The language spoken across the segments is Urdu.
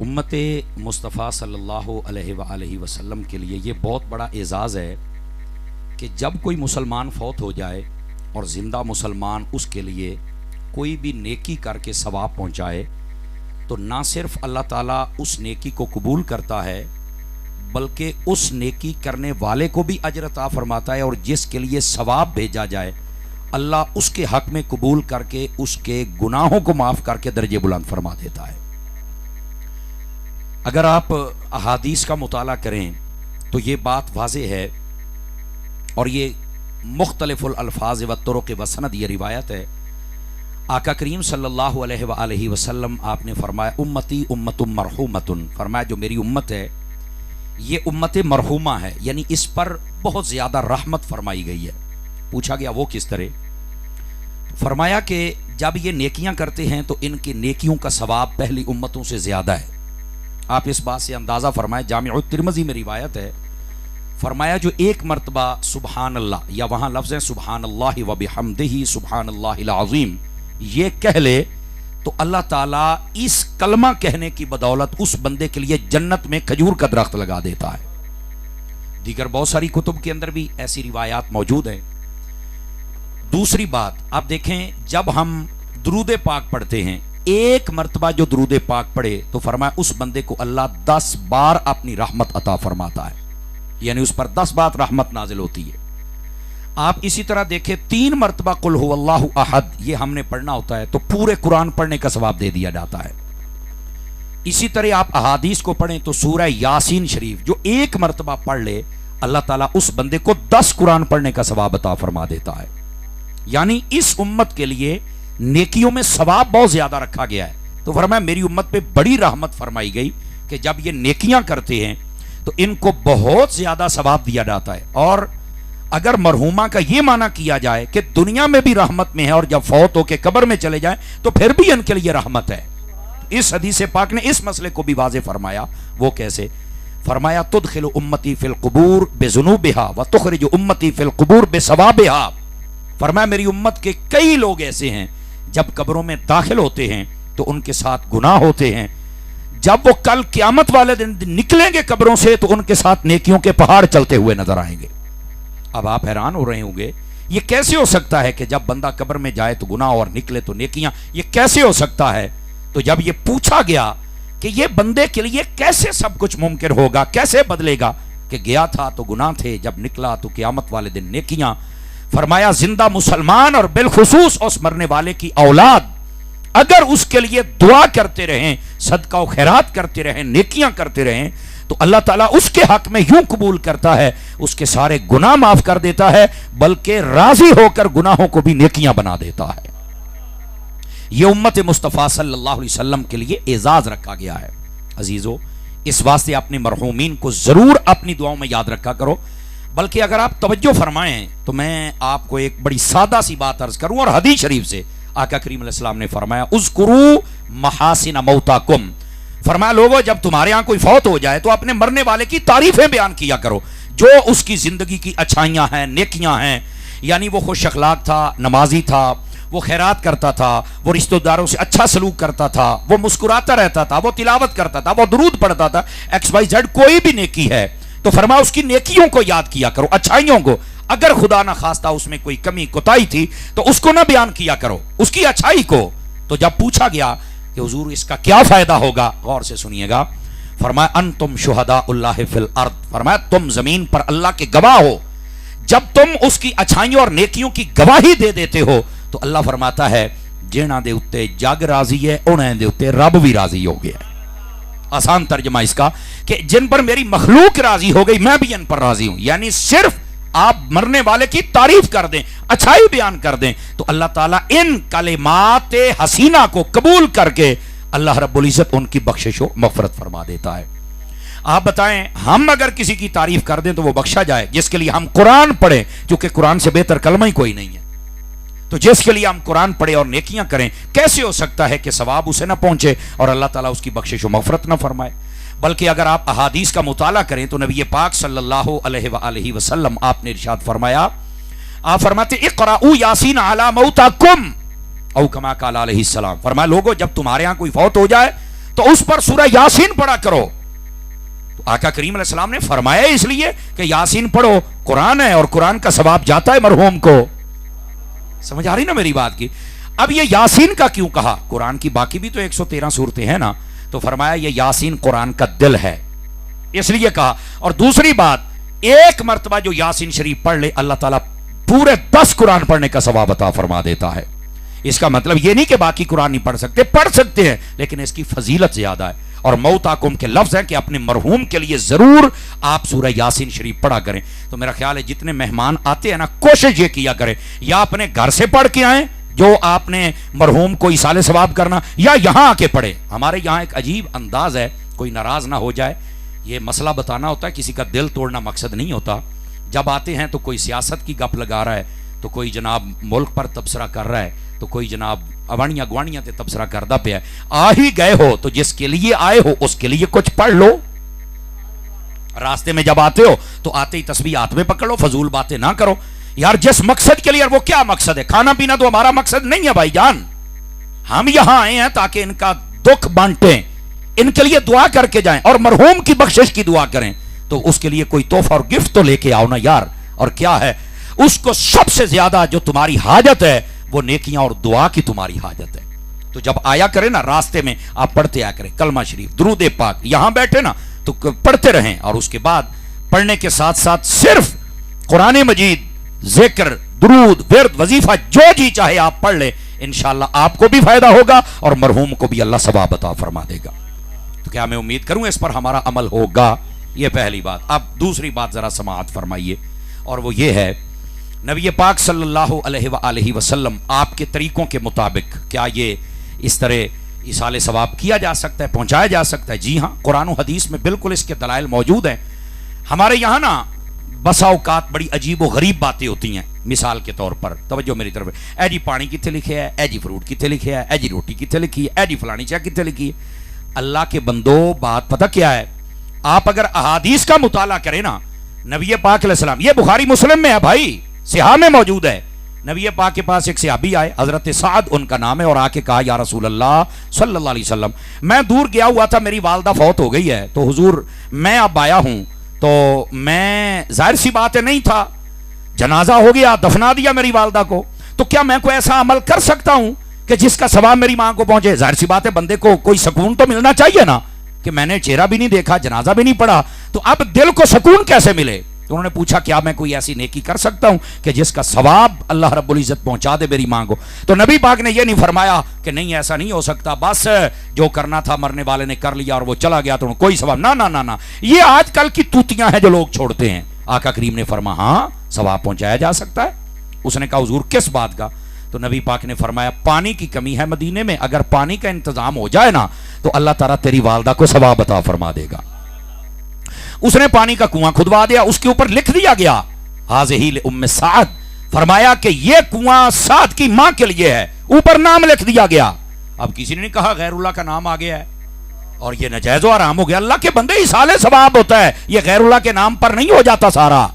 امت مصطفیٰ صلی اللہ علیہ وآلہ وسلم کے لیے یہ بہت بڑا اعزاز ہے کہ جب کوئی مسلمان فوت ہو جائے اور زندہ مسلمان اس کے لیے کوئی بھی نیکی کر کے ثواب پہنچائے تو نہ صرف اللہ تعالیٰ اس نیکی کو قبول کرتا ہے بلکہ اس نیکی کرنے والے کو بھی اجر عطا فرماتا ہے، اور جس کے لیے ثواب بھیجا جائے اللہ اس کے حق میں قبول کر کے اس کے گناہوں کو معاف کر کے درجے بلند فرما دیتا ہے۔ اگر آپ احادیث کا مطالعہ کریں تو یہ بات واضح ہے، اور یہ مختلف الالفاظ و طرق و سند یہ روایت ہے۔ آقا کریم صلی اللہ علیہ وآلہ وسلم آپ نے فرمایا امتی امت مرحومت، فرمایا جو میری امت ہے یہ امت مرحومہ ہے، یعنی اس پر بہت زیادہ رحمت فرمائی گئی ہے۔ پوچھا گیا وہ کس طرح؟ فرمایا کہ جب یہ نیکیاں کرتے ہیں تو ان کی نیکیوں کا ثواب پہلی امتوں سے زیادہ ہے۔ آپ اس بات سے اندازہ فرمائیں، جامع الترمذی میں روایت ہے، فرمایا جو ایک مرتبہ سبحان اللہ، یا وہاں لفظ ہے سبحان اللہ و بحمدہ سبحان اللہ العظیم، یہ کہہ لے تو اللہ تعالیٰ اس کلمہ کہنے کی بدولت اس بندے کے لیے جنت میں کھجور کا درخت لگا دیتا ہے۔ دیگر بہت ساری کتب کے اندر بھی ایسی روایات موجود ہیں۔ دوسری بات آپ دیکھیں، جب ہم درود پاک پڑھتے ہیں، ایک مرتبہ جو درود پاک پڑھے تو فرمایا اس بندے کو اللہ 10 بار اپنی رحمت عطا فرماتا ہے، یعنی اس پر 10 بار رحمت نازل ہوتی ہے۔ آپ اسی طرح دیکھیں 3 مرتبہ قل هو اللہ احد یہ ہم نے پڑھنا ہوتا ہے تو پورے قرآن پڑھنے کا ثواب دے دیا جاتا ہے۔ اسی طرح آپ احادیث کو پڑھیں تو سورہ یاسین شریف جو ایک مرتبہ پڑھ لے اللہ تعالیٰ اس بندے کو 10 قرآن پڑھنے کا ثواب عطا فرما دیتا ہے۔ یعنی اس امت کے لیے نیکیوں میں ثواب بہت زیادہ رکھا گیا ہے۔ تو فرمایا میری امت پہ بڑی رحمت فرمائی گئی کہ جب یہ نیکیاں کرتے ہیں تو ان کو بہت زیادہ ثواب دیا جاتا ہے۔ اور اگر مرحومہ کا یہ معنی کیا جائے کہ دنیا میں بھی رحمت میں ہے اور جب فوت ہو کے قبر میں چلے جائیں تو پھر بھی ان کے لیے رحمت ہے۔ اس حدیث پاک نے اس مسئلے کو بھی واضح فرمایا۔ وہ کیسے؟ فرمایا تدخل امتی فی القبور بذنوبہا وتخرج امتی فی القبور بثوابہا۔ فرمایا میری امت کے کئی لوگ ایسے ہیں جب قبروں میں داخل ہوتے ہیں تو ان کے ساتھ گناہ ہوتے ہیں، جب وہ کل قیامت والے دن نکلیں گے قبروں سے تو ان کے ساتھ نیکیوں کے پہاڑ چلتے ہوئے نظر آئیں گے۔ اب آپ حیران ہو رہے ہوں گے یہ کیسے ہو سکتا ہے کہ جب بندہ قبر میں جائے تو گناہ اور نکلے تو نیکیاں، یہ کیسے ہو سکتا ہے؟ تو جب یہ پوچھا گیا کہ یہ بندے کے لیے کیسے سب کچھ ممکن ہوگا، کیسے بدلے گا، کہ گیا تھا تو گناہ تھے، جب نکلا تو قیامت والے دن نیکیاں۔ فرمایا زندہ مسلمان اور بالخصوص اس مرنے والے کی اولاد اگر اس کے لیے دعا کرتے رہیں، صدقہ و خیرات کرتے رہیں، نیکیاں کرتے رہیں تو اللہ تعالیٰ اس کے حق میں یوں قبول کرتا ہے، اس کے سارے گناہ معاف کر دیتا ہے بلکہ راضی ہو کر گناہوں کو بھی نیکیاں بنا دیتا ہے۔ یہ امت مصطفیٰ صلی اللہ علیہ وسلم کے لیے اعزاز رکھا گیا ہے۔ عزیزو اس واسطے اپنے مرحومین کو ضرور اپنی دعاؤں میں یاد رکھا کرو۔ بلکہ اگر آپ توجہ فرمائیں تو میں آپ کو ایک بڑی سادہ سی بات عرض کروں، اور حدیث شریف سے آقا کریم علیہ السلام نے فرمایا اذکروا محاسن موتاکم، فرمایا لوگو جب تمہارے ہاں کوئی فوت ہو جائے تو اپنے مرنے والے کی تعریفیں بیان کیا کرو، جو اس کی زندگی کی اچھائیاں ہیں، نیکیاں ہیں، یعنی وہ خوش اخلاق تھا، نمازی تھا، وہ خیرات کرتا تھا، وہ رشتہ داروں سے اچھا سلوک کرتا تھا، وہ مسکراتا رہتا تھا، وہ تلاوت کرتا تھا، وہ درود پڑھتا تھا، XYZ کوئی بھی نیکی ہے تو فرمایا اس کی نیکیوں کو یاد کیا کرو، اچھائیوں کو۔ اگر خدا نہ خواستہ اس میں کوئی کمی کوتاہی تھی تو اس کو نہ بیان کیا کرو، اس کی اچھائی کو۔ تو جب پوچھا گیا کہ حضور اس کا کیا فائدہ ہوگا، غور سے سنیے گا، فرمایا انتم شہداء اللہ فی الارض، فرمایا تم زمین پر اللہ کے گواہ ہو، جب تم اس کی اچھائیوں اور نیکیوں کی گواہی دے دیتے ہو تو اللہ فرماتا ہے جنہاں دے اتے جگ راضی ہے انہاں دے اتے رب بھی راضی ہو گیا ہے۔ آسان ترجمہ اس کا کہ جن پر میری مخلوق راضی ہو گئی میں بھی ان پر راضی ہوں، یعنی صرف آپ مرنے والے کی تعریف کر دیں، اچھائی بیان کر دیں تو اللہ تعالیٰ ان کلمات حسینہ کو قبول کر کے اللہ رب العزت ان کی بخشش و مغفرت فرما دیتا ہے۔ آپ بتائیں ہم اگر کسی کی تعریف کر دیں تو وہ بخشا جائے، جس کے لیے ہم قرآن پڑھیں، کیونکہ قرآن سے بہتر کلمہ ہی کوئی نہیں ہے، تو جس کے لیے ہم قرآن پڑھیں اور نیکیاں کریں، کیسے ہو سکتا ہے کہ ثواب اسے نہ پہنچے اور اللہ تعالیٰ اس کی بخشش و مغفرت نہ فرمائے؟ بلکہ اگر آپ احادیث کا مطالعہ کریں تو نبی پاک صلی اللہ علیہ وآلہ وسلم آپ نے ارشاد فرمایا، آپ فرماتے اقرأوا یاسین علی موتاکم او کما قال علیہ السلام، فرمایا لوگو جب تمہارے ہاں کوئی فوت ہو جائے تو اس پر سورہ یاسین پڑھا کرو. تو آقا کریم علیہ السلام نے فرمایا اس لیے کہ یاسین پڑھو، قرآن ہے اور قرآن کا ثواب جاتا ہے مرحوم کو. سمجھ آ رہی نا میری بات کی؟ اب یہ یاسین کا کیوں کہا؟ قرآن کی باقی بھی تو 113 صورتیں ہیں نا، تو فرمایا یہ یاسین قرآن کا دل ہے، اس لیے کہا. اور دوسری بات، ایک مرتبہ جو یاسین شریف پڑھ لے اللہ تعالیٰ پورے 10 قرآن پڑھنے کا ثواب عطا فرما دیتا ہے. اس کا مطلب یہ نہیں کہ باقی قرآن نہیں پڑھ سکتے، پڑھ سکتے ہیں، لیکن اس کی فضیلت زیادہ ہے. اور موتاکم کے لفظ ہیں کہ اپنے مرحوم کے لیے ضرور آپ سورہ یاسین شریف پڑھا کریں. تو میرا خیال ہے جتنے مہمان آتے ہیں نا، کوشش یہ کیا کریں یا اپنے گھر سے پڑھ کے آئیں جو آپ نے مرحوم کو ایصال ثواب کرنا، یا یہاں آ کے پڑھے. ہمارے یہاں ایک عجیب انداز ہے، کوئی ناراض نہ ہو جائے، یہ مسئلہ بتانا ہوتا ہے، کسی کا دل توڑنا مقصد نہیں ہوتا. جب آتے ہیں تو کوئی سیاست کی گپ لگا رہا ہے، تو کوئی جناب ملک پر تبصرہ کر رہا ہے، تو کوئی جناب اوانیاں گوانیاں تے تبصرہ کردہ پہ ہے. آ ہی گئے ہو تو جس کے لیے آئے ہو اس کے لیے کچھ پڑھ لو. راستے میں جب آتے ہو تو آتے ہی تسبیح ہاتھ میں پکڑو، فضول باتیں نہ کرو یار. جس مقصد کے لیے، وہ کیا مقصد ہے؟ کھانا پینا تو ہمارا مقصد نہیں ہے بھائی جان. ہم یہاں آئے ہیں تاکہ ان کا دکھ بانٹیں، ان کے لیے دعا کر کے جائیں اور مرحوم کی بخشش کی دعا کریں. تو اس کے لیے کوئی تحفہ اور گفٹ تو لے کے آؤ نا یار. اور کیا ہے اس کو سب سے زیادہ جو تمہاری حاجت ہے وہ نیکیاں اور دعا کی تمہاری حاجت ہے. تو جب آیا کرے نا راستے میں آپ پڑھتے آیا کریں کلمہ شریف، درود پاک. یہاں بیٹھے نا تو پڑھتے رہیں، اور اس کے بعد پڑھنے کے ساتھ ساتھ صرف قرآن مجید، ذکر، درود، ورد، وظیفہ جو جی چاہے آپ پڑھ لیں. انشاءاللہ آپ کو بھی فائدہ ہوگا اور مرحوم کو بھی اللہ ثواب عطا فرما دے گا. تو کیا میں امید کروں اس پر ہمارا عمل ہوگا؟ یہ پہلی بات. اب دوسری بات ذرا سماعت فرمائیے، اور وہ یہ ہے نبی پاک صلی اللہ علیہ وآلہ وسلم آپ کے طریقوں کے مطابق کیا یہ اس طرح ایصال ثواب کیا جا سکتا ہے، پہنچایا جا سکتا ہے؟ جی ہاں، قرآن و حدیث میں بالکل اس کے دلائل موجود ہیں. ہمارے یہاں نا بسا اوقات بڑی عجیب و غریب باتیں ہوتی ہیں. مثال کے طور پر توجہ میری طرف، اے جی پانی کتنے لکھے ہے، اے جی فروٹ کتنے لکھے ہے، اے جی روٹی کتنے لکھی ہے، اے جی فلانی چیز کتنے لکھی ہے. اللہ کے بندو بات پتہ کیا ہے؟ آپ اگر احادیث کا مطالعہ کریں نا، نبی پاک علیہ السلام، یہ بخاری مسلم میں ہے بھائی، صحاح میں موجود ہے. نبی پاک کے پاس ایک صحابی آئے، حضرت سعد ان کا نام ہے، اور آ کے کہا یا رسول اللہ صلی اللہ علیہ وسلم، میں دور گیا ہوا تھا، میری والدہ فوت ہو گئی ہے، تو حضور میں اب آیا ہوں، تو میں ظاہر سی بات ہے نہیں تھا، جنازہ ہو گیا، دفنا دیا میری والدہ کو، تو کیا میں کوئی ایسا عمل کر سکتا ہوں کہ جس کا ثواب میری ماں کو پہنچے؟ ظاہر سی بات ہے بندے کو کوئی سکون تو ملنا چاہیے نا، کہ میں نے چہرہ بھی نہیں دیکھا، جنازہ بھی نہیں پڑھا، تو اب دل کو سکون کیسے ملے؟ تو انہوں نے پوچھا کیا میں کوئی ایسی نیکی کر سکتا ہوں کہ جس کا ثواب اللہ رب العزت پہنچا دے میری ماں کو؟ تو نبی پاک نے یہ نہیں فرمایا کہ نہیں ایسا نہیں ہو سکتا، بس جو کرنا تھا مرنے والے نے کر لیا اور وہ چلا گیا تو کوئی ثواب نہ نہ نہ نہ. یہ آج کل کی توتیاں ہیں جو لوگ چھوڑتے ہیں. آقا کریم نے فرمایا ہاں ثواب پہنچایا جا سکتا ہے. اس نے کہا حضور کس بات کا؟ تو نبی پاک نے فرمایا پانی کی کمی ہے مدینے میں، اگر پانی کا انتظام ہو جائے نا تو اللہ تعالیٰ تیری والدہ کو ثواب عطا فرما دے گا. اس نے پانی کا کنواں کھدوا دیا، اس کے اوپر لکھ دیا گیا ہذہ لأم سعد، فرمایا کہ یہ کنواں سعد کی ماں کے لیے ہے، اوپر نام لکھ دیا گیا. اب کسی نے نہیں کہا غیر اللہ کا نام آ گیا ہے اور یہ ناجائز و حرام ہو گیا. اللہ کے بندے ایصال ثواب ہوتا ہے، یہ غیر اللہ کے نام پر نہیں ہو جاتا سارا.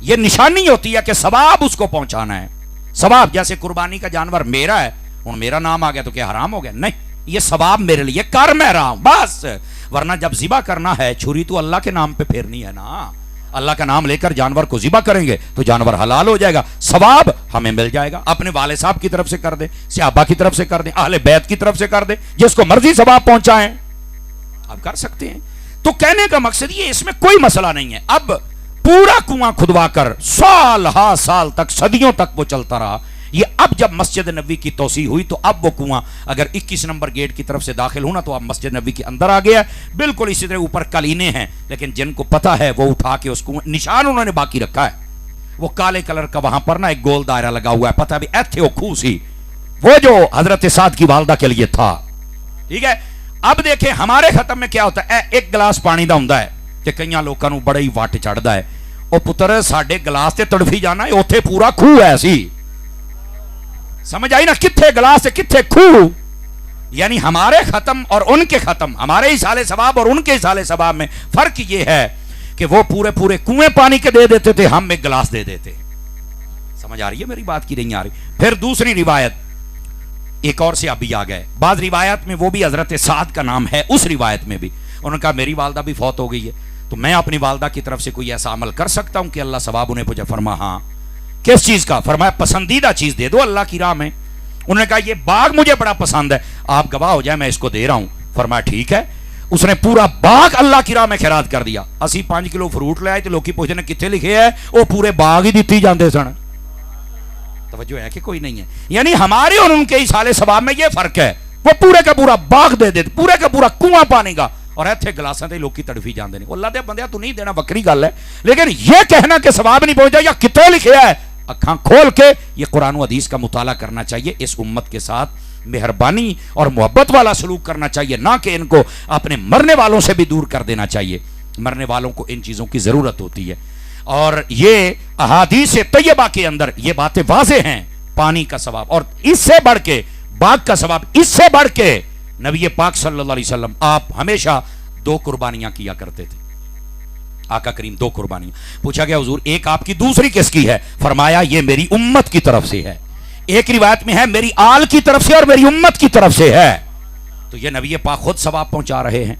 یہ نشانی ہوتی ہے کہ ثواب اس کو پہنچانا ہے. ثواب جیسے قربانی کا جانور میرا ہے، اور میرا نام آ گیا تو کیا حرام ہو گیا؟ نہیں، یہ ثواب میرے لیے کر میں رہا ہوں بس. ورنہ جب ذبح کرنا ہے چھری تو اللہ کے نام پہ پھیرنی ہے نا. اللہ کا نام لے کر جانور کو ذبح کریں گے تو جانور حلال ہو جائے گا، ثواب ہمیں مل جائے گا. اپنے والد صاحب کی طرف سے کر دیں، صحابہ کی طرف سے کر دیں، اہل بیت کی طرف سے کر دیں، جس کو مرضی ثواب پہنچائیں آپ کر سکتے ہیں. تو کہنے کا مقصد یہ، اس میں کوئی مسئلہ نہیں ہے. اب پورا کنواں کھدوا کر سال ہا سال تک، صدیوں تک وہ چلتا رہا. یہ اب جب مسجد نبوی کی توسیع ہوئی تو اب وہ کنواں اگر 21 نمبر گیٹ کی طرف سے داخل ہونا تو اب مسجد نبوی کے اندر آ گیا. بالکل اسی طرح اوپر کلینے ہیں، لیکن جن کو پتہ ہے وہ اٹھا کے اس کنواں نشان انہوں نے باقی رکھا ہے. وہ کالے کلر کا وہاں پر نا ایک گول دائرہ لگا ہوا ہے، پتہ بھی ایتھے وہ کھو سی، وہ جو حضرت سعد کی والدہ کے لیے تھا. ٹھیک ہے. اب دیکھیں ہمارے ختم میں کیا ہوتا ہے، ایک گلاس پانی دا ہوندا ہے کہ کئیاں لوکاں نوں بڑا ہی وٹ چڑھدا ہے. او پتر ساڈے گلاس تے تڑفی جانا ہے، اوتھے پورا کھو ہے سی. سمجھ آئی نا، کتھے گلاس سے کتھے کھو. یعنی ہمارے ختم اور ان کے ختم، ہمارے ایصال ثواب اور ان کے ایصال ثواب میں فرق یہ ہے کہ وہ پورے پورے کنویں پانی کے دے دیتے تھے، ہم ایک گلاس دے دیتے. سمجھ آ رہی ہے میری بات کی نہیں آ رہی؟ پھر دوسری روایت ایک اور سے ابھی آ گئے. بعض روایت میں وہ بھی حضرت سعد کا نام ہے, اس روایت میں بھی انہوں نے کہا میری والدہ بھی فوت ہو گئی ہے, تو میں اپنی والدہ کی طرف سے کوئی ایسا عمل کر سکتا ہوں کہ اللہ ثواب انہیں پہنچے؟ فرمایا ہاں. کس چیز کا؟ فرمایا پسندیدہ چیز دے دو اللہ کی راہ میں. انہوں نے کہا یہ باغ مجھے بڑا پسند ہے, آپ گواہ ہو جائے میں اس کو دے رہا ہوں. فرمایا ٹھیک ہے. اس نے پورا باغ اللہ کی راہ میں خیرات کر دیا. 85 کلو فروٹ لے آئے تو لوگ پوچھتے ہیں کتنے لکھے ہے, وہ پورے باغ ہی دیتی جاندے سن. توجہ ہے کہ کوئی نہیں ہے؟ یعنی ہمارے اور ان کے ایصال ثواب میں یہ فرق ہے. وہ پورے کا پورا باغ دے دیتے, پورے کا پورا کنواں پانی کا, اور ایتھے گلاساں تے لوگ کی تڑفی جاندے نے. اللہ دے بندیا تو نہیں دینا وکری گل ہے, لیکن یہ کہنا کہ ثواب نہیں پہنچا یا کتنے لکھے ہے, اکھاں کھول کے یہ قرآن و حدیث کا مطالعہ کرنا چاہیے. اس امت کے ساتھ مہربانی اور محبت والا سلوک کرنا چاہیے, نہ کہ ان کو اپنے مرنے والوں سے بھی دور کر دینا چاہیے. مرنے والوں کو ان چیزوں کی ضرورت ہوتی ہے, اور یہ احادیث طیبہ کے اندر یہ باتیں واضح ہیں. پانی کا ثواب, اور اس سے بڑھ کے باغ کا ثواب, اس سے بڑھ کے نبی پاک صلی اللہ علیہ وسلم آپ ہمیشہ 2 قربانیاں کیا کرتے تھے. آقا کریم 2 قربانیاں. پوچھا گیا حضور ایک آپ کی, دوسری کس کی ہے؟ فرمایا یہ میری امت کی طرف سے ہے. ایک روایت میں ہے میری آل کی طرف سے اور میری امت کی طرف سے ہے. تو یہ نبی پاک خود ثواب پہنچا رہے ہیں.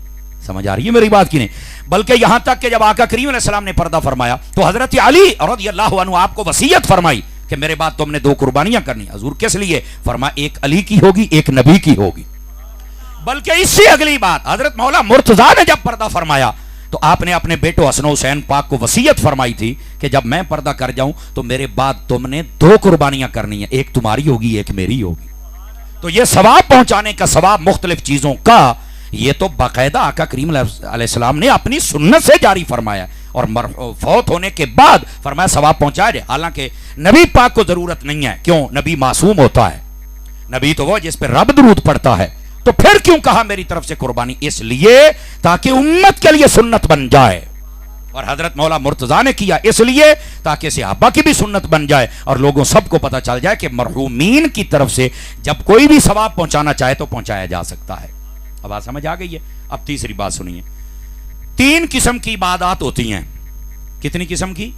سمجھ آ رہی ہے میری بات کی نہیں؟ بلکہ یہاں تک کہ جب آقا کریم علیہ السلام نے پردہ فرمایا تو حضرت علی رضی اللہ عنہ آپ کو وصیت فرمائی کہ میرے بعد تم نے 2 قربانیاں کرنی. حضور کس لیے؟ فرمایا ایک علی کی ہوگی, ایک نبی کی ہوگی. بلکہ اس سے اگلی بات حضرت مولا مرتضیٰ نے جب پردہ فرمایا تو آپ نے اپنے بیٹوں حسن و حسین پاک کو وصیت فرمائی تھی کہ جب میں پردہ کر جاؤں تو میرے بعد تم نے 2 قربانیاں کرنی ہیں, ایک تمہاری ہوگی ایک میری ہوگی. تو یہ ثواب پہنچانے کا ثواب مختلف چیزوں کا, یہ تو باقاعدہ آقا کریم علیہ السلام نے اپنی سنت سے جاری فرمایا, اور فوت ہونے کے بعد فرمایا ثواب پہنچایا جائے. حالانکہ نبی پاک کو ضرورت نہیں ہے. کیوں؟ نبی معصوم ہوتا ہے. نبی تو وہ جس پہ رب درود پڑتا ہے. تو پھر کیوں کہا میری طرف سے قربانی؟ اس لیے تاکہ امت کے لیے سنت بن جائے. اور حضرت مولا مرتضیٰ نے کیا اس لیے تاکہ صحابہ کی بھی سنت بن جائے اور لوگوں سب کو پتہ چل جائے کہ مرحومین کی طرف سے جب کوئی بھی ثواب پہنچانا چاہے تو پہنچایا جا سکتا ہے. اب بات سمجھ آ گئی ہے؟ اب تیسری بات سنیے. 3 قسم کی عبادات ہوتی ہیں. کتنی قسم کی؟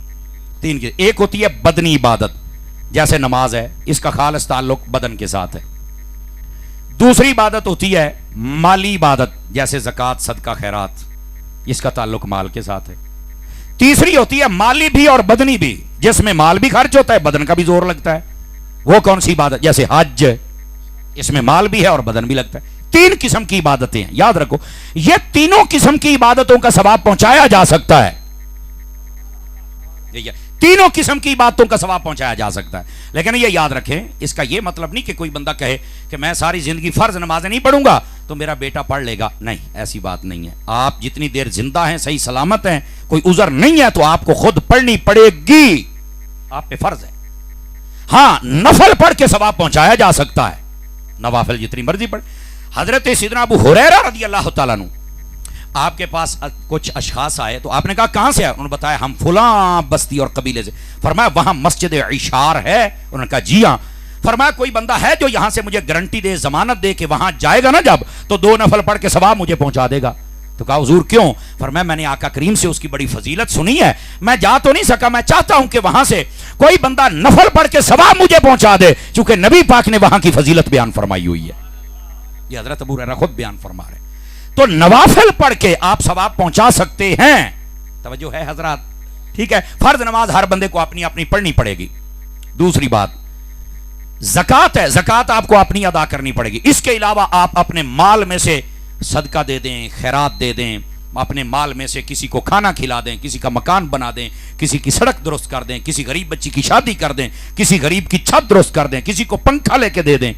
3 کی. ایک ہوتی ہے بدنی عبادت, جیسے نماز ہے, اس کا خالص تعلق بدن کے ساتھ ہے. دوسری عبادت ہوتی ہے مالی عبادت, جیسے زکوٰۃ, صدقہ, خیرات, اس کا تعلق مال کے ساتھ ہے. تیسری ہوتی ہے مالی بھی اور بدنی بھی, جس میں مال بھی خرچ ہوتا ہے, بدن کا بھی زور لگتا ہے. وہ کون سی عبادت؟ جیسے حج, اس میں مال بھی ہے اور بدن بھی لگتا ہے. 3 قسم کی عبادتیں ہیں, یاد رکھو. یہ تینوں قسم کی عبادتوں کا ثواب پہنچایا جا سکتا ہے. تینوں قسم کی باتوں کا ثواب پہنچایا جا سکتا ہے. لیکن یہ یاد رکھیں, اس کا یہ مطلب نہیں کہ کوئی بندہ کہے کہ میں ساری زندگی فرض نمازیں نہیں پڑھوں گا تو میرا بیٹا پڑھ لے گا. نہیں, ایسی بات نہیں ہے. آپ جتنی دیر زندہ ہیں, صحیح سلامت ہیں, کوئی عذر نہیں ہے, تو آپ کو خود پڑھنی پڑے گی. آپ پہ فرض ہے. ہاں, نفل پڑھ کے ثواب پہنچایا جا سکتا ہے, نوافل جتنی مرضی پڑھ. حضرت سیدنا ابو ہریرہ رضی اللہ تعالیٰ عنہ آپ کے پاس کچھ اشخاص آئے تو آپ نے کہا کہاں سے آئے؟ انہوں نے بتایا ہم فلاں بستی اور قبیلے سے. فرمایا وہاں مسجد عشار ہے؟ انہوں نے کہا جی ہاں. فرمایا کوئی بندہ ہے جو یہاں سے مجھے گارنٹی دے, ضمانت دے کہ وہاں جائے گا نا جب تو 2 نفل پڑھ کے ثواب مجھے پہنچا دے گا؟ تو کہا حضور کیوں؟ فرمایا میں نے آقا کریم سے اس کی بڑی فضیلت سنی ہے, میں جا تو نہیں سکا, میں چاہتا ہوں کہ وہاں سے کوئی بندہ نفل پڑھ کے ثواب مجھے پہنچا دے, چونکہ نبی پاک نے وہاں کی فضیلت بیان فرمائی ہوئی ہے. یہ حضرت ابو ہریرہ خود بیان فرما رہے ہیں. تو نوافل پڑھ کے آپ ثواب پہنچا سکتے ہیں. توجہ ہے حضرات؟ ٹھیک ہے. فرض نماز ہر بندے کو اپنی اپنی پڑھنی پڑے گی. دوسری بات زکوٰۃ ہے, زکوٰۃ آپ کو اپنی ادا کرنی پڑے گی. اس کے علاوہ آپ اپنے مال میں سے صدقہ دے دیں, خیرات دے دیں, اپنے مال میں سے کسی کو کھانا کھلا دیں, کسی کا مکان بنا دیں, کسی کی سڑک درست کر دیں, کسی غریب بچی کی شادی کر دیں, کسی غریب کی چھت درست کر دیں, کسی کو پنکھا لے کے دے دیں,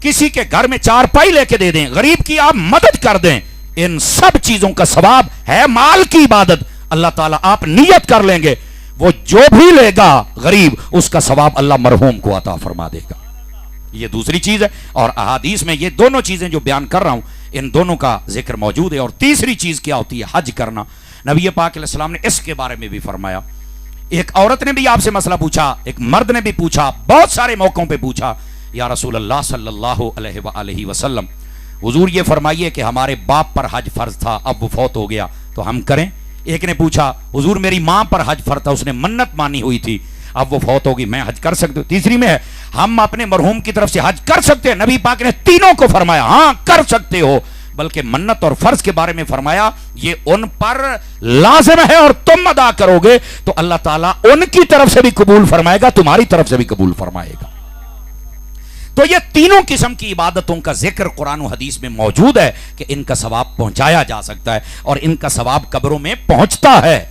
کسی کے گھر میں 4 پائی لے کے دے دیں, غریب کی آپ مدد کر دیں. ان سب چیزوں کا ثواب ہے مال کی عبادت. اللہ تعالیٰ آپ نیت کر لیں گے, وہ جو بھی لے گا غریب, اس کا ثواب اللہ مرحوم کو عطا فرما دے گا. یہ دوسری چیز ہے. اور احادیث میں یہ دونوں چیزیں جو بیان کر رہا ہوں, ان دونوں کا ذکر موجود ہے. اور تیسری چیز کیا ہوتی ہے؟ حج کرنا. نبی پاک علیہ السلام نے اس کے بارے میں بھی فرمایا. ایک عورت نے بھی آپ سے مسئلہ پوچھا, ایک مرد نے بھی پوچھا, بہت سارے موقعوں پہ پوچھا, یا رسول اللہ صلی اللہ علیہ وآلہ وسلم, حضور یہ فرمائیے کہ ہمارے باپ پر حج فرض تھا, اب وہ فوت ہو گیا, تو ہم کریں؟ ایک نے پوچھا حضور میری ماں پر حج فرض تھا, اس نے منت مانی ہوئی تھی, اب وہ فوت ہوگی میں حج کر سکتے ہوں. تیسری میں ہے ہم اپنے مرحوم کی طرف سے حج کر سکتے ہیں. نبی پاک نے تینوں کو فرمایا ہاں کر سکتے ہو, بلکہ منت اور فرض کے بارے میں فرمایا یہ ان پر لازم ہے اور تم ادا کرو گے تو اللہ تعالیٰ ان کی طرف سے بھی قبول فرمائے گا, تمہاری طرف سے بھی قبول فرمائے گا. تو یہ تینوں قسم کی عبادتوں کا ذکر قرآن و حدیث میں موجود ہے کہ ان کا ثواب پہنچایا جا سکتا ہے اور ان کا ثواب قبروں میں پہنچتا ہے.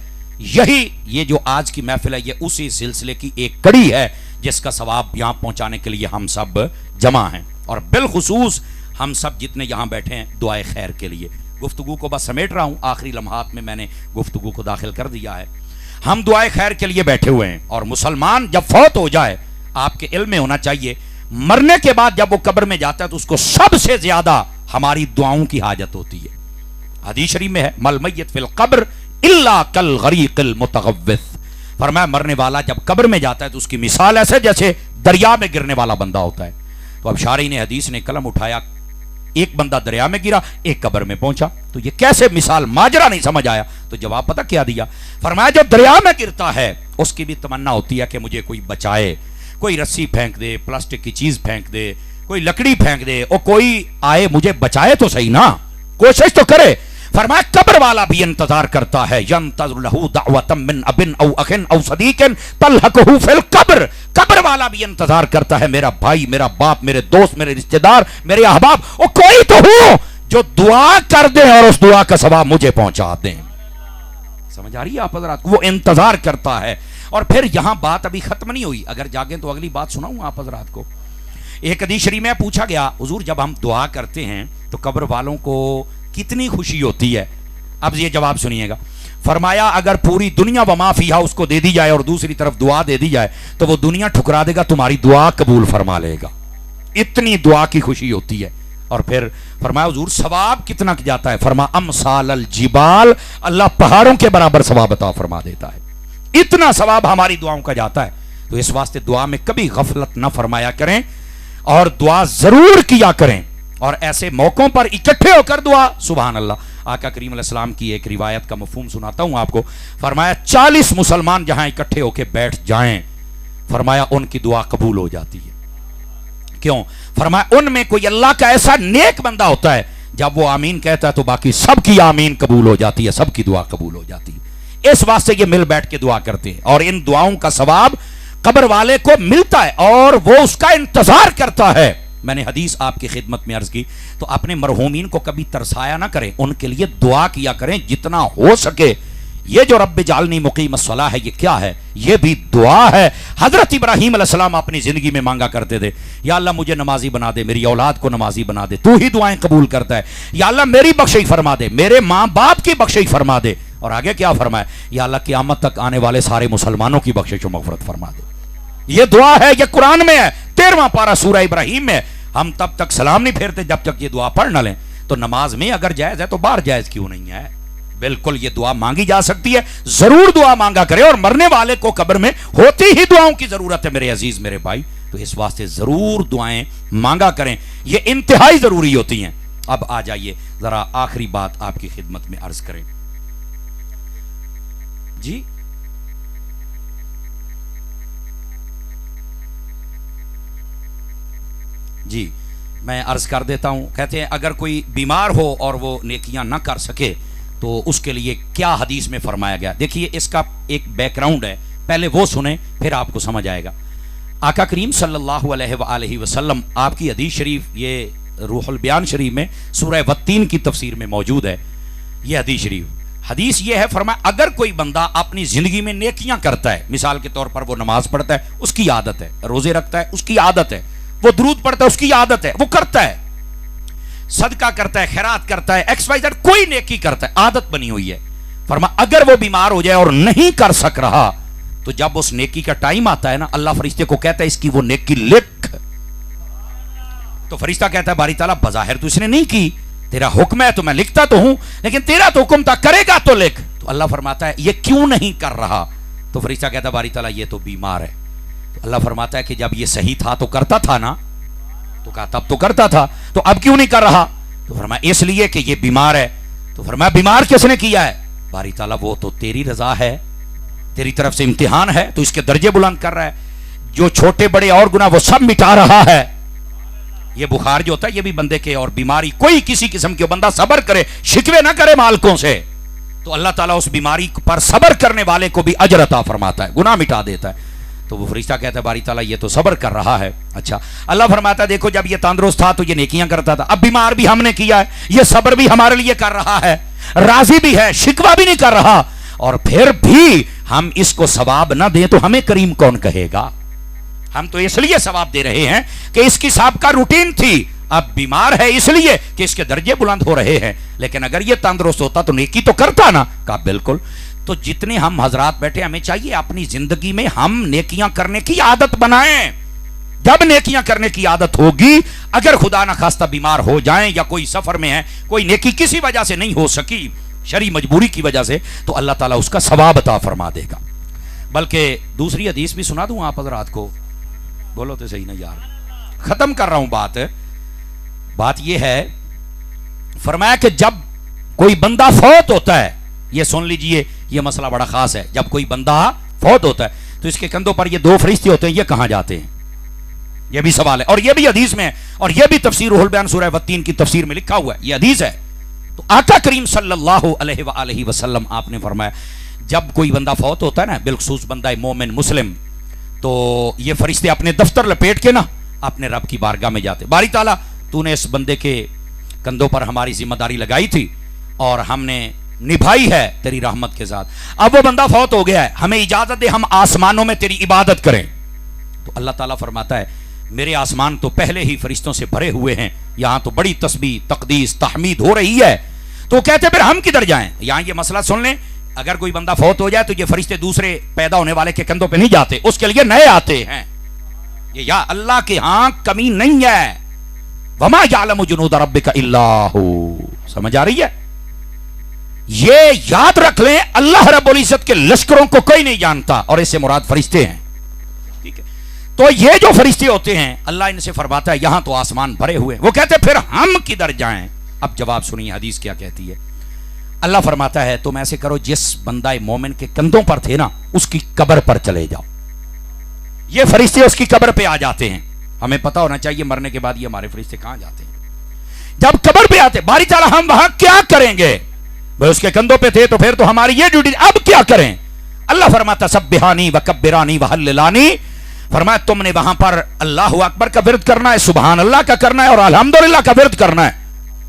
یہی یہ جو آج کی محفل ہے یہ اسی سلسلے کی ایک کڑی ہے جس کا ثواب یہاں پہنچانے کے لیے ہم سب جمع ہیں, اور بالخصوص ہم سب جتنے یہاں بیٹھے ہیں دعائے خیر کے لیے. گفتگو کو بس سمیٹ رہا ہوں, آخری لمحات میں نے گفتگو کو داخل کر دیا ہے. ہم دعائے خیر کے لیے بیٹھے ہوئے ہیں, اور مسلمان جب فوت ہو جائے آپ کے علم میں ہونا چاہیے مرنے کے بعد جب وہ قبر میں جاتا ہے تو اس کو سب سے زیادہ ہماری دعاؤں کی حاجت ہوتی ہے. حدیث شریف میں ہے مل میت فی القبر الا کالغریق المتغوث, فرمایا مرنے والا جب قبر میں جاتا ہے تو اس کی مثال ایسے جیسے دریا میں گرنے والا بندہ ہوتا ہے. تو اب شارحین حدیث نے قلم اٹھایا, ایک بندہ دریا میں گرا ایک قبر میں پہنچا, تو یہ کیسے مثال ماجرا نہیں سمجھ آیا. تو جواب پتہ کیا دیا, فرمایا جو دریا میں گرتا ہے اس کی بھی تمنا ہوتی ہے کہ مجھے کوئی بچائے, کوئی رسی پھینک دے, پلاسٹک کی چیز پھینک دے, کوئی لکڑی پھینک دے, اور کوئی آئے مجھے بچائے تو صحیح نا, کوشش تو کرے. فرمایا قبر والا بھی انتظار کرتا ہے, ینتظر لہ دعوۃ من اب او اخ او صدیق تلحقہ فی القبر, قبر والا بھی انتظار کرتا ہے میرا بھائی, میرا باپ, میرے دوست, میرے رشتہ دار, میرے احباب, اور کوئی تو ہو جو دعا کر دے اور اس دعا کا ثواب مجھے پہنچا دیں. سمجھ آ رہی ہے آپ حضرات, وہ انتظار کرتا ہے. اور پھر یہاں بات ابھی ختم نہیں ہوئی, اگر جاگیں تو اگلی بات سناؤں آپ حضرات کو. ایک حدیث شریف میں پوچھا گیا حضور جب ہم دعا کرتے ہیں تو قبر والوں کو کتنی خوشی ہوتی ہے؟ اب یہ جواب سنیے گا. فرمایا اگر پوری دنیا وما فیہا اس کو دے دی جائے اور دوسری طرف دعا دے دی جائے تو وہ دنیا ٹھکرا دے گا, تمہاری دعا قبول فرما لے گا, اتنی دعا کی خوشی ہوتی ہے. اور پھر فرمایا حضور ثواب کتنا جاتا ہے؟ فرما امثال الجبال, اللہ پہاڑوں کے برابر ثواب عطا فرما دیتا ہے, اتنا ثواب ہماری دعاؤں کا جاتا ہے. تو اس واسطے دعا میں کبھی غفلت نہ فرمایا کریں اور دعا ضرور کیا کریں, اور ایسے موقعوں پر اکٹھے ہو کر دعا. سبحان اللہ, آقا کریم علیہ السلام کی ایک روایت کا مفہوم سناتا ہوں آپ کو. فرمایا 40 مسلمان جہاں اکٹھے ہو کے بیٹھ جائیں, فرمایا ان کی دعا قبول ہو جاتی ہے. کیوں؟ فرمایا ان میں کوئی اللہ کا ایسا نیک بندہ ہوتا ہے جب وہ آمین کہتا ہے تو باقی سب کی آمین قبول ہو جاتی ہے, سب کی دعا قبول ہو جاتی ہے. اس واسطے یہ مل بیٹھ کے دعا کرتے ہیں, اور ان دعاؤں کا ثواب قبر والے کو ملتا ہے اور وہ اس کا انتظار کرتا ہے. میں نے حدیث آپ کی خدمت میں عرض کی, تو اپنے مرحومین کو کبھی ترسایا نہ کریں, ان کے لیے دعا کیا کریں جتنا ہو سکے. یہ جو رب جعلنی مقیم الصلاۃ ہے یہ کیا ہے؟ یہ بھی دعا ہے. حضرت ابراہیم علیہ السلام اپنی زندگی میں مانگا کرتے تھے, یا اللہ مجھے نمازی بنا دے, میری اولاد کو نمازی بنا دے, تو ہی دعائیں قبول کرتا ہے. یا اللہ میری بخشش فرما دے, میرے ماں باپ کی بخشش فرما دے. اور آگے کیا فرمایا؟ یا اللہ قیامت تک آنے والے سارے مسلمانوں کی بخشش و مغفرت فرما دے. یہ دعا ہے, یہ قرآن میں ہے, 13واں پارہ سورہ ابراہیم میں. ہم تب تک سلام نہیں پھیرتے جب تک یہ دعا پڑھ نہ لیں. تو نماز میں اگر جائز ہے تو باہر جائز کیوں نہیں ہے؟ بالکل یہ دعا مانگی جا سکتی ہے, ضرور دعا مانگا کرے. اور مرنے والے کو قبر میں ہوتی ہی دعاؤں کی ضرورت ہے میرے عزیز میرے بھائی, تو اس واسطے ضرور دعائیں مانگا کریں, یہ انتہائی ضروری ہوتی ہیں. اب آ جائیے ذرا آخری بات آپ کی خدمت میں عرض کریں. جی جی میں عرض کر دیتا ہوں. کہتے ہیں اگر کوئی بیمار ہو اور وہ نیکیاں نہ کر سکے تو اس کے لیے کیا حدیث میں فرمایا گیا. دیکھیے اس کا ایک بیک گراؤنڈ ہے, پہلے وہ سنیں پھر آپ کو سمجھ آئے گا. آقا کریم صلی اللہ علیہ وآلہ وسلم آپ کی حدیث شریف یہ روح البیان شریف میں سورہ والتین کی تفسیر میں موجود ہے. یہ حدیث شریف حدیث یہ ہے, فرمایا اگر کوئی بندہ اپنی زندگی میں نیکیاں کرتا ہے, مثال کے طور پر وہ نماز پڑھتا ہے اس کی عادت ہے, روزے رکھتا ہے اس کی عادت ہے, وہ درود پڑھتا ہے اس کی عادت ہے, وہ کرتا ہے, صدقہ کرتا ہے, خیرات کرتا ہے, ایکس وائی زیڈ کوئی نیکی کرتا ہے, عادت بنی ہوئی ہے. فرمایا اگر وہ بیمار ہو جائے اور نہیں کر سک رہا تو جب اس نیکی کا ٹائم آتا ہے نا, اللہ فرشتے کو کہتا ہے اس کی وہ نیکی لکھ. تو فرشتہ کہتا ہے باری تعالیٰ بظاہر تو اس نے نہیں کی, تیرا حکم ہے تو میں لکھتا تو ہوں, لیکن تیرا تو حکم تھا کرے گا تو لکھ. تو اللہ فرماتا ہے یہ کیوں نہیں کر رہا؟ تو فرشتہ کہتا ہے باری تعالیٰ یہ تو بیمار ہے. تو اللہ فرماتا ہے کہ جب یہ صحیح تھا تو کرتا تھا نا, تو کہا تب تو کرتا تھا, تو اب کیوں نہیں کر رہا؟ تو فرمایا اس لیے کہ یہ بیمار ہے. تو فرمایا بیمار کس نے کیا ہے؟ باری تعالیٰ وہ تو تیری رضا ہے. تیری طرف سے امتحان ہے، تو اس کے درجے بلند کر رہا ہے. جو چھوٹے بڑے اور گناہ وہ سب مٹا رہا ہے. یہ بخار جو ہوتا ہے یہ بھی بندے کے، اور بیماری کوئی کسی قسم کی، بندہ صبر کرے، شکوے نہ کرے مالکوں سے، تو اللہ تعالیٰ اس بیماری پر صبر کرنے والے کو بھی اجر عطا فرماتا ہے، گناہ مٹا دیتا ہے. تو وہ فرشتہ کہتا ہے باری تعالیٰ یہ تو صبر کر رہا ہے. اچھا، اللہ فرماتا ہے دیکھو جب یہ تندرست تھا تو یہ نیکیاں کرتا تھا، اب بیمار بھی ہم نے کیا ہے، یہ صبر بھی ہمارے لیے کر رہا ہے، راضی بھی ہے، شکوہ بھی نہیں کر رہا، اور پھر بھی ہم اس کو ثواب نہ دیں تو ہمیں کریم کون کہے گا؟ ہم تو اس لیے ثواب دے رہے ہیں کہ اس کی سابقہ روٹین تھی، اب بیمار ہے اس لیے کہ اس کے درجے بلند ہو رہے ہیں، لیکن اگر یہ تندرست ہوتا تو نیکی تو کرتا نا. کہا بالکل. تو جتنے ہم حضرات بیٹھے ہمیں چاہیے اپنی زندگی میں ہم نیکیاں کرنے کی عادت بنائیں. جب نیکیاں کرنے کی عادت ہوگی، اگر خدا نہ خواستہ بیمار ہو جائیں یا کوئی سفر میں ہے، کوئی نیکی کسی وجہ سے نہیں ہو سکی، شرعی مجبوری کی وجہ سے، تو اللہ تعالیٰ اس کا ثواب عطا فرما دے گا. بلکہ دوسری حدیث بھی سنا دوں آپ حضرات کو؟ بولو تو صحیح نا یار، ختم کر رہا ہوں بات یہ ہے، فرمایا کہ جب کوئی بندہ فوت ہوتا ہے، یہ سن لیجئے یہ مسئلہ بڑا خاص ہے، جب کوئی بندہ فوت ہوتا ہے تو اس کے کندھوں پر یہ دو فرشتے ہوتے ہیں، یہ کہاں جاتے ہیں؟ یہ بھی سوال ہے، اور یہ بھی حدیث میں ہے، اور یہ بھی تفسیر روح البیان سورہ والتین کی تفسیر میں لکھا ہوا ہے، یہ حدیث ہے. تو آقا کریم صلی اللہ علیہ وآلہ وسلم آپ نے فرمایا جب کوئی بندہ فوت ہوتا ہے نا، بالخصوص بندہ مومن مسلم، تو یہ فرشتے اپنے دفتر لپیٹ کے نا اپنے رب کی بارگاہ میں جاتے. باری تعالیٰ تو نے اس بندے کے کندھوں پر ہماری ذمہ داری لگائی تھی اور ہم نے نبھائی ہے تیری رحمت کے ساتھ، اب وہ بندہ فوت ہو گیا ہے، ہمیں اجازت دے ہم آسمانوں میں تیری عبادت کریں. تو اللہ تعالیٰ فرماتا ہے میرے آسمان تو پہلے ہی فرشتوں سے بھرے ہوئے ہیں، یہاں تو بڑی تسبیح تقدیس تحمید ہو رہی ہے. تو کہتے پھر ہم کدھر جائیں؟ یہاں یہ مسئلہ سن لیں، اگر کوئی بندہ فوت ہو جائے تو یہ فرشتے دوسرے پیدا ہونے والے کے کندھوں پہ نہیں جاتے، اس کے لیے نئے آتے ہیں. یہ یا اللہ کے ہاں کمی نہیں ہے، وما یعلم جنود ربک الا ہو. سمجھ آ رہی ہے؟ یہ یاد رکھ لیں، اللہ رب العزت کے لشکروں کو کوئی نہیں جانتا، اور اس سے مراد فرشتے ہیں. ٹھیک ہے؟ تو یہ جو فرشتے ہوتے ہیں اللہ ان سے فرماتا ہے یہاں تو آسمان بھرے ہوئے. وہ کہتے پھر ہم کدھر جائیں؟ اب جواب سنیے حدیث کیا کہتی ہے. اللہ فرماتا ہے تم ایسے کرو، جس بندہ مومن کے کندھوں پر تھے نا اس کی قبر پر چلے جاؤ. یہ فرشتے اس کی قبر پہ آ جاتے ہیں. ہمیں پتا ہونا چاہیے مرنے کے بعد یہ ہمارے فرشتے کہاں جاتے ہیں. جب قبر پہ آتے باری تعالیٰ ہم وہاں کیا کریں گے؟ بھائی اس کے کندھوں پہ تھے تو پھر تو ہماری یہ ڈیوٹی، اب کیا کریں؟ اللہ فرماتا سبحانی وکبرانی وحللانی، فرمایا تم نے وہاں پر اللہ اکبر کا ورد کرنا ہے، سبحان اللہ کا کرنا ہے، اور الحمدللہ کا ورد کرنا ہے.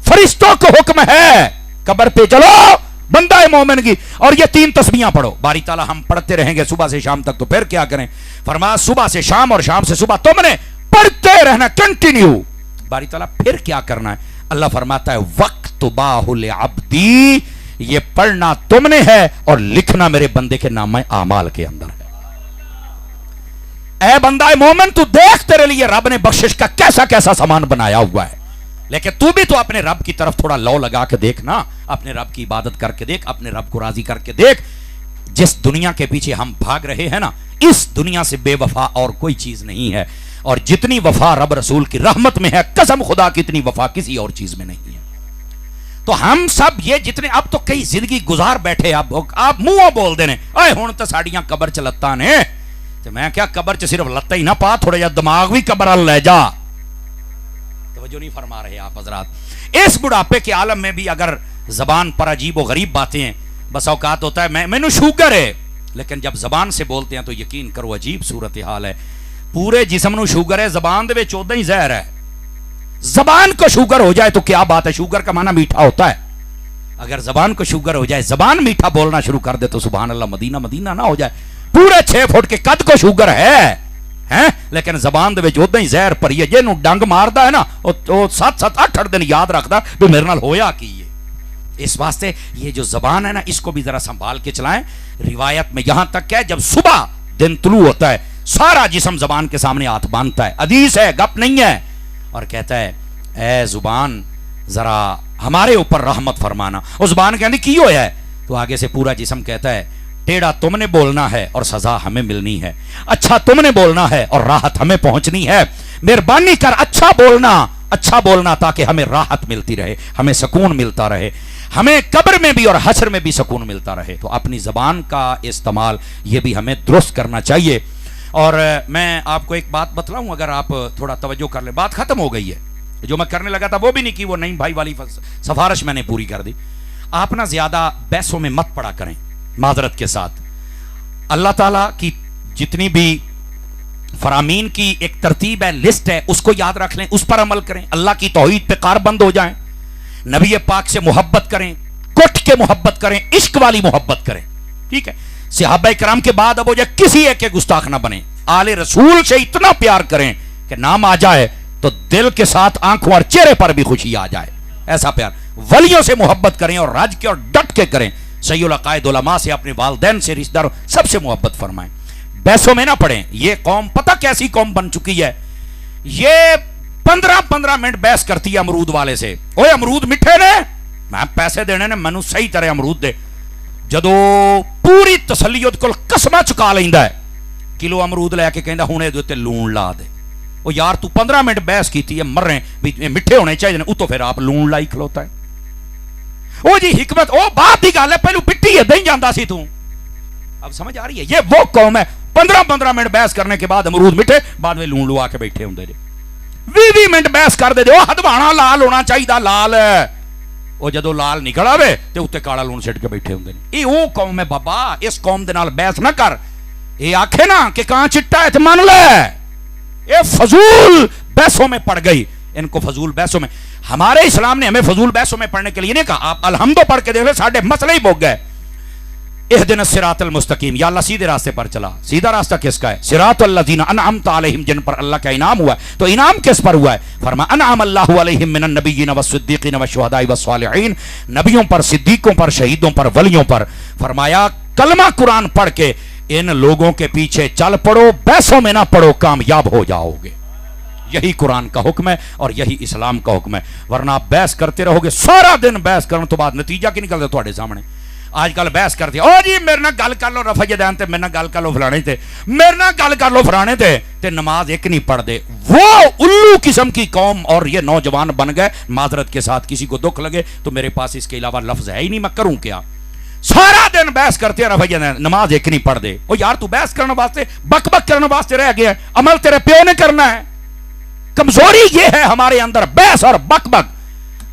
فرشتوں کو حکم ہے قبر پہ چلو بندہ مومن کی، اور یہ 3 تسبیحاں پڑھو. باری تعالیٰ ہم پڑھتے رہیں گے صبح سے شام تک، تو پھر کیا کریں؟ فرمایا صبح سے شام اور شام سے صبح تم نے پڑھتے رہنا کنٹینیو. باری تعالیٰ پھر کیا کرنا ہے؟ اللہ فرماتا ہے وقت باہل عبدی، یہ پڑھنا تم نے ہے اور لکھنا میرے بندے کے نامہ اعمال کے اندر ہے. اے بندہ مومن تو دیکھ تیرے لیے رب نے بخشش کا کیسا کیسا سامان بنایا ہوا ہے، لیکن تو بھی تو اپنے رب کی طرف تھوڑا لو لگا کے دیکھ نا، اپنے رب کی عبادت کر کے دیکھ، اپنے رب کو راضی کر کے دیکھ. جس دنیا کے پیچھے ہم بھاگ رہے ہیں نا، اس دنیا سے بے وفا اور کوئی چیز نہیں ہے، اور جتنی وفا رب رسول کی رحمت میں ہے قسم خدا کی اتنی وفا کسی اور چیز میں نہیں ہے. تو ہم سب یہ جتنے اب تو کئی زندگی گزار بیٹھے، اب آپ منہ بول دینے اے ہن تو ساڑیاں قبر چ لتاں نے، تو میں کیا قبر چ صرف لتا ہی نہ پا، تھوڑا جا دماغ بھی قبر ال لے جا. توجہ نہیں فرما رہے آپ حضرات. اس بڑھاپے کے عالم میں بھی اگر زبان پر عجیب و غریب باتیں ہیں، بس اوقات ہوتا ہے میں نے شوگر ہے، لیکن جب زبان سے بولتے ہیں تو یقین کرو عجیب صورتحال ہے. پورے جسم نو شوگر ہے، زبان دے وچ اودا ہی زہر ہے. زبان کو شوگر ہو جائے تو کیا بات ہے؟ شوگر کا معنی میٹھا ہوتا ہے. اگر زبان کو شوگر ہو جائے، زبان میٹھا بولنا شروع کر دے تو سبحان اللہ مدینہ مدینہ نہ ہو جائے. پورے 6 فٹ کے قد کو شوگر ہے لیکن زبان دے وچ اودا ہی زہر پری ہے. جنوں ڈنگ ماردا ہے نا او 7 8 دن یاد رکھدا بھی میرے نال ہویا کی ہے. اس واسطے یہ جو زبان ہے نا اس کو بھی ذرا سنبھال کے چلائیں. روایت میں یہاں تک ہے جب صبح دن طلوع ہوتا ہے سارا جسم زبان کے سامنے ہاتھ باندھتا ہے. حدیث ہے، گپ نہیں ہے، اور کہتا ہے اے زبان ذرا ہمارے اوپر رحمت فرمانا. وہ زبان کہنے کی ہویا ہے تو آگے سے پورا جسم کہتا ہے ٹیڑھا تم نے بولنا ہے اور سزا ہمیں ملنی ہے، اچھا تم نے بولنا ہے اور راحت ہمیں پہنچنی ہے. مہربانی کر اچھا بولنا تاکہ ہمیں راحت ملتی رہے، ہمیں سکون ملتا رہے. ہمیں قبر میں بھی اور حشر میں بھی سکون ملتا رہے. تو اپنی زبان کا استعمال یہ بھی ہمیں درست کرنا چاہیے. اور میں آپ کو ایک بات بتلاؤں, اگر آپ تھوڑا توجہ کر لیں, بات ختم ہو گئی ہے, جو میں کرنے لگا تھا وہ بھی نہیں کی, وہ نعیم بھائی والی سفارش میں نے پوری کر دی. آپ نہ زیادہ بحثوں میں مت پڑا کریں معذرت کے ساتھ. اللہ تعالیٰ کی جتنی بھی فرامین کی ایک ترتیب ہے, لسٹ ہے, اس کو یاد رکھ لیں, اس پر عمل کریں. اللہ کی توحید پہ کار بند ہو جائیں, نبی پاک سے محبت کریں, کٹ کے محبت کریں, عشق والی محبت کریں. ٹھیک ہے, صحابہ کرام کے بعد اب ہو جائے کسی ایک کے گستاخ نہ بنے. آل رسول سے اتنا پیار کریں کہ نام آ جائے تو دل کے ساتھ آنکھوں اور چہرے پر بھی خوشی آ جائے, ایسا پیار. ولیوں سے محبت کریں اور رج کے اور ڈٹ کے کریں. سید العقائد علماء سے, اپنے والدین سے, رشتہ داروں سب سے محبت فرمائیں. بحثوں میں نہ پڑیں. یہ قوم پتہ کیسی قوم بن چکی ہے, یہ 15 منٹ بحث کرتی ہے امرود والے سے. اوے امرود میٹھے نے, میں پیسے دینے نے, مینوں صحیح طرح امرود دے. جدو پوری تسلیت کو قسمہ چکا لیندا ہے, کلو امرود لے کے کہندا ہن دے تے لون لا دے. او یار تو 15 منٹ بحث کیتی ہے, مر رہے بھی میٹھے ہونے چاہیے, اتو پھر آپ لون لائی کھلوتا ہے. او جی حکمت, او بات دی گل ہے, پہلو پٹی ہے دیں جاندا سی تو. اب سمجھ آ رہی ہے, یہ وہ قوم ہے 15 منٹ بحث کرنے کے بعد امرود میٹھے, بعد میں لون لوا کے بیٹھے ہوندے جے. 20 منٹ بحث کر دے, او ہدوانا لال ہونا چاہیے, لال ہے. وہ جدو لال نکل آوے تے اوتے کالا لون سٹ کے بیٹھے ہوندے نے. یہ وہ قوم ہے بابا, اس قوم دے نال بحث نہ کر. یہ آکھے نا کہ کہاں چٹا ہے تے مان لے. یہ فضول بحثوں میں پڑ گئی. ان کو فضول بحثوں میں, ہمارے اسلام نے ہمیں فضول بحثوں میں پڑھنے کے لیے نہیں کہا. آپ الحمدو پڑھ کے دیکھ لیں, ساڈے مسئلے ہی بھوگ گئے. اہدنا الصراط المستقیم, یا اللہ سیدھے راستے پر چلا. سیدھا راستہ کس کا ہے؟ صراط الذین انعمت علیہم, جن پر اللہ کا انعام ہوا ہے. تو انعام کس پر ہوا ہے؟ فرمایا انعم اللہ علیہم من النبیین والصدیقین والشہداء والصالحین, نبیوں پر, صدیقوں پر, شہیدوں پر, ولیوں پر. فرمایا کلمہ قرآن پڑھ کے ان لوگوں کے پیچھے چل پڑو, بحثوں میں نہ پڑو, کامیاب ہو جاؤ گے. یہی قرآن کا حکم ہے اور یہی اسلام کا حکم ہے. ورنہ آپ بحث کرتے رہو گے سارا دن, بحث کرنے تو بعد نتیجہ کی نکلتا تھوڑے سامنے. آج کل بحث کرتے او جی میرے نہ گل کر لو رفع یدین تے, میرے نہ گل کر لو فلانے تے, میرے نہ گل کر لو فلانے تے نماز ایک نہیں پڑھ دے. وہ الو قسم کی قوم اور یہ نوجوان بن گئے. معذرت کے ساتھ کسی کو دکھ لگے تو میرے پاس اس کے علاوہ لفظ ہے ہی نہیں, میں کروں کیا. سارا دن بحث کرتے رفع یدین, نماز ایک نہیں پڑھ دے. او یار تو بحث کرنے واسطے, بک بک کرنے واسطے رہ گیا ہے, عمل تیرے پیو نے کرنا ہے. کمزوری یہ ہے ہمارے اندر, بحث اور بک بک.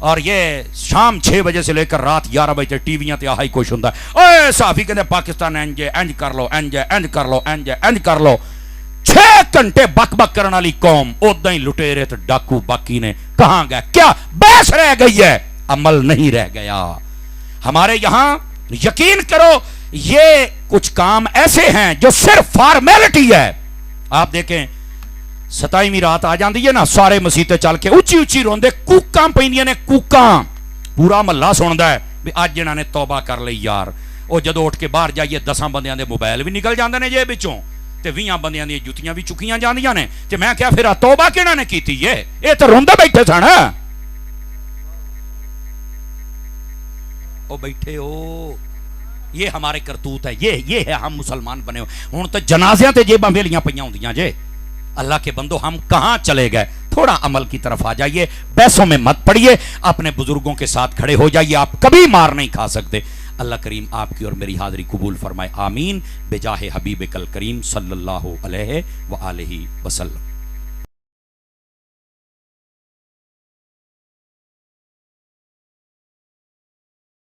اور یہ شام 6 بجے سے لے کر رات 11 بجے ٹی ویاں تے آہائی کچھ ہوندا ہے. اوے صحافی کہندے پاکستان انج کر لو, انج کر لو, انج کر لو. 6 گھنٹے بک بک کرنے والی قوم, اودا ہی لٹیرے تے ڈاکو باقی نے کہاں گئے؟ کیا بحث رہ گئی ہے, عمل نہیں رہ گیا. ہمارے یہاں یقین کرو یہ کچھ کام ایسے ہیں جو صرف فارمیلٹی ہے. آپ دیکھیں 27ویں رات آ جاندی ہے نا, سارے مسیتے چل کے اچھی اچھی روندے, کوکاں پیندیاں نے, کوکاں. پورا محلہ سندا ہے بھی اج انہاں نے توبہ کر لئی یار. او جدو اٹھ کے باہر جائیے 10 بندیاں دے موبائل بھی نکل جاندے نے جیب وچوں, تے 20 بندیاں دی جُتیاں بھی چکیاں جاندیاں نے. تے میں کہیا پھر توبہ کہڑا نے کیتی یہ تے روندے بیٹھے سن. او بیٹھے ہو, یہ ہمارے کرتوت ہے, یہ ہے ہم مسلمان بنے ہو. ہن تے جنازیاں تے جیباں ویلیاں پیاں ہوندیاں جے. اللہ کے بندو ہم کہاں چلے گئے؟ تھوڑا عمل کی طرف آ جائیے, بحثوں میں مت پڑیے, اپنے بزرگوں کے ساتھ کھڑے ہو جائیے, آپ کبھی مار نہیں کھا سکتے. اللہ کریم آپ کی اور میری حاضری قبول فرمائے, آمین. بجاہ حبیب کل کریم صلی اللہ علیہ وآلہ وسلم.